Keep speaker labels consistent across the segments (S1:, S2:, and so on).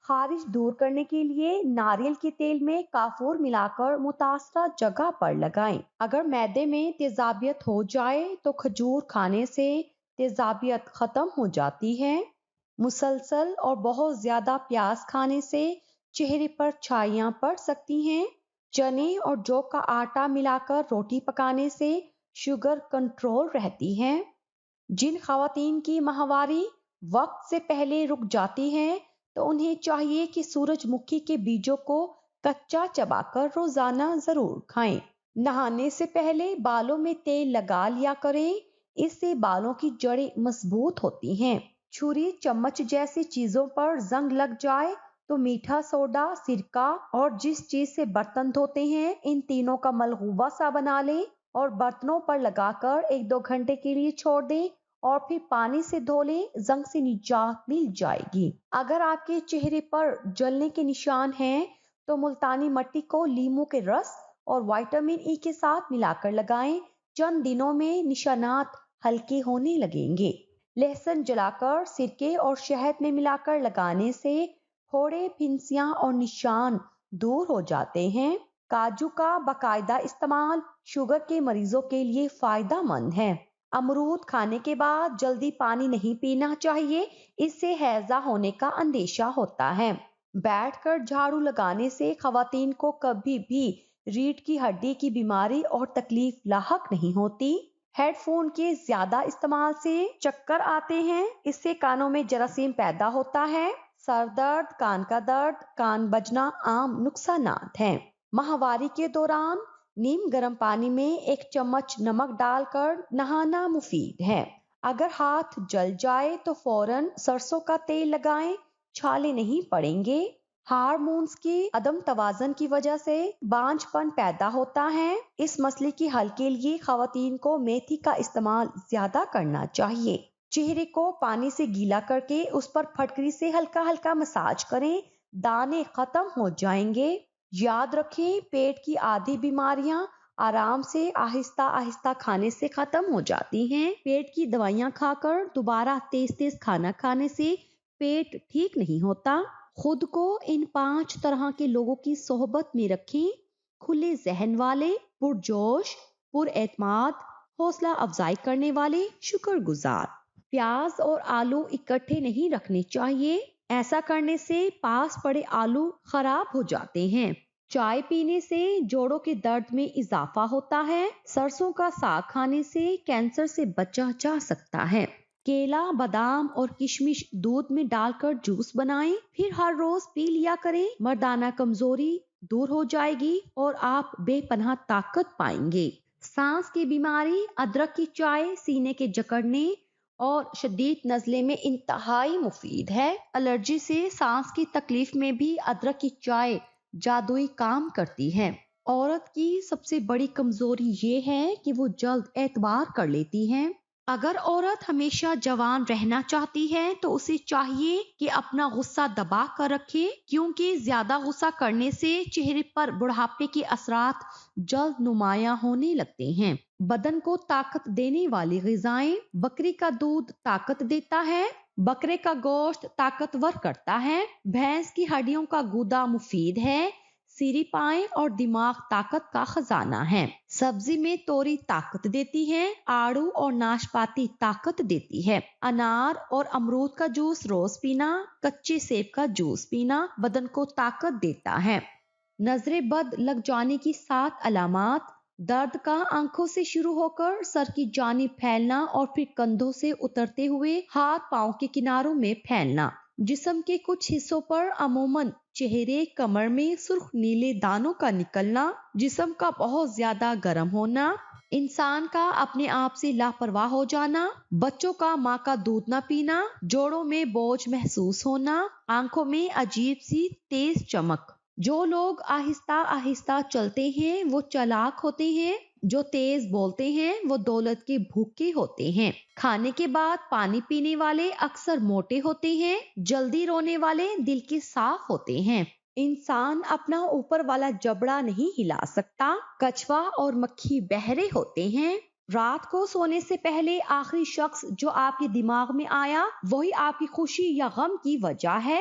S1: خارش دور کرنے کے لیے ناریل کے تیل میں کافور ملا کر متاثرہ جگہ پر لگائیں۔ اگر معدے میں تیزابیت ہو جائے تو کھجور کھانے سے تیزابیت ختم ہو جاتی ہے۔ مسلسل اور بہت زیادہ پیاز کھانے سے چہرے پر چھائیاں پڑ سکتی ہیں۔ چنے اور جو کا آٹا ملا کر روٹی پکانے سے شوگر کنٹرول رہتی ہے۔ جن خواتین کی ماہواری وقت سے پہلے رک جاتی ہے تو انہیں چاہیے کہ سورج مکھی کے بیجوں کو کچا چبا کر روزانہ ضرور کھائیں۔ نہانے سے پہلے بالوں میں تیل لگا لیا کریں، اس سے بالوں کی جڑیں مضبوط ہوتی ہیں۔ چھری چمچ جیسی چیزوں پر زنگ لگ جائے تو میٹھا سوڈا، سرکہ اور جس چیز سے برتن دھوتے ہیں ان تینوں کا ملغوبہ سا بنا لیں اور برتنوں پر لگا کر 1-2 گھنٹے کے لیے چھوڑ دیں اور پھر پانی سے دھو لیں، زنگ سے نجات مل جائے گی۔ اگر آپ کے چہرے پر جلنے کے نشان ہیں تو ملتانی مٹی کو لیموں کے رس اور وٹامن ای کے ساتھ ملا کر لگائیں، چند دنوں میں نشانات ہلکے ہونے لگیں گے۔ لہسن جلا کر سرکے اور شہد میں ملا کر لگانے سے پھوڑے، پھنسیاں اور نشان دور ہو جاتے ہیں۔ کاجو کا باقاعدہ استعمال شوگر کے مریضوں کے لیے فائدہ مند ہے۔ امرود کھانے کے بعد جلدی پانی نہیں پینا چاہیے، اس سے ہیضہ ہونے کا اندیشہ ہوتا ہے۔ بیٹھ کر جھاڑو لگانے سے خواتین کو کبھی بھی ریڑھ کی ہڈی کی بیماری اور تکلیف لاحق نہیں ہوتی۔ ہیڈ فون کے زیادہ استعمال سے چکر آتے ہیں، اس سے کانوں میں جراثیم پیدا ہوتا ہے۔ سر درد، کان کا درد، کان بجنا عام نقصانات ہیں۔ ماہواری کے دوران نیم گرم پانی میں 1 چمچ نمک ڈال کر نہانا مفید ہے۔ اگر ہاتھ جل جائے تو فوراً سرسوں کا تیل لگائیں، چھالے نہیں پڑیں گے۔ ہارمونز کی عدم توازن کی وجہ سے بانجھ پن پیدا ہوتا ہے، اس مسئلے کے حل کے لیے خواتین کو میتھی کا استعمال زیادہ کرنا چاہیے۔ چہرے کو پانی سے گیلا کر کے اس پر پھٹکری سے ہلکا ہلکا مساج کریں، دانے ختم ہو جائیں گے۔ یاد رکھیں، پیٹ کی آدھی بیماریاں آرام سے آہستہ آہستہ کھانے سے ختم ہو جاتی ہیں۔ پیٹ کی دوائیاں کھا کر دوبارہ تیز تیز کھانا کھانے سے پیٹ ٹھیک نہیں ہوتا۔ خود کو ان 5 طرح کے لوگوں کی صحبت میں رکھیں: کھلے ذہن والے، پرجوش، پر اعتماد، حوصلہ افزائی کرنے والے، شکر گزار۔ پیاز اور آلو اکٹھے نہیں رکھنے چاہیے، ایسا کرنے سے پاس پڑے آلو خراب ہو جاتے ہیں۔ چائے پینے سے جوڑوں کے درد میں اضافہ ہوتا ہے۔ سرسوں کا ساگ کھانے سے کینسر سے بچا جا سکتا ہے۔ کیلا، بادام اور کشمش دودھ میں ڈال کر جوس بنائیں، پھر ہر روز پی لیا کریں۔ مردانہ کمزوری دور ہو جائے گی اور آپ بے پناہ طاقت پائیں گے۔ سانس کی بیماری، ادرک کی چائے سینے کے جکڑنے اور شدید نزلے میں انتہائی مفید ہے۔ الرجی سے سانس کی تکلیف میں بھی ادرک کی چائے جادوئی کام کرتی ہے۔ عورت کی سب سے بڑی کمزوری یہ ہے کہ وہ جلد اعتبار کر لیتی ہے۔ اگر عورت ہمیشہ جوان رہنا چاہتی ہے تو اسے چاہیے کہ اپنا غصہ دبا کر رکھے، کیونکہ زیادہ غصہ کرنے سے چہرے پر بڑھاپے کے اثرات جلد نمایاں ہونے لگتے ہیں۔ بدن کو طاقت دینے والی غذائیں: بکری کا دودھ طاقت دیتا ہے، بکرے کا گوشت طاقتور کرتا ہے، بھینس کی ہڈیوں کا گودا مفید ہے، سیری پائیں اور دماغ طاقت کا خزانہ ہے۔ سبزی میں توری طاقت دیتی ہے، آڑو اور ناشپاتی طاقت دیتی ہے۔ انار اور امرود کا جوس روز پینا، کچے سیب کا جوس پینا بدن کو طاقت دیتا ہے۔ نظر بد لگ جانے کی 7 علامات: درد کا آنکھوں سے شروع ہو کر سر کی جانب پھیلنا اور پھر کندھوں سے اترتے ہوئے ہاتھ پاؤں کے کناروں میں پھیلنا۔ جسم کے کچھ حصوں پر عموماً چہرے، کمر میں سرخ نیلے دانوں کا نکلنا، جسم کا بہت زیادہ گرم ہونا، انسان کا اپنے آپ سے لاپرواہ ہو جانا، بچوں کا ماں کا دودھ نہ پینا، جوڑوں میں بوجھ محسوس ہونا، آنکھوں میں عجیب سی تیز چمک۔ جو لوگ آہستہ آہستہ چلتے ہیں وہ چالاک ہوتے ہیں، جو تیز بولتے ہیں وہ دولت کے بھوکے ہوتے ہیں۔ کھانے کے بعد پانی پینے والے اکثر موٹے ہوتے ہیں، جلدی رونے والے دل کے صاف ہوتے ہیں۔ انسان اپنا اوپر والا جبڑا نہیں ہلا سکتا، کچھوا اور مکھی بہرے ہوتے ہیں۔ رات کو سونے سے پہلے آخری شخص جو آپ کے دماغ میں آیا وہی آپ کی خوشی یا غم کی وجہ ہے۔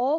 S1: O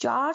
S1: 4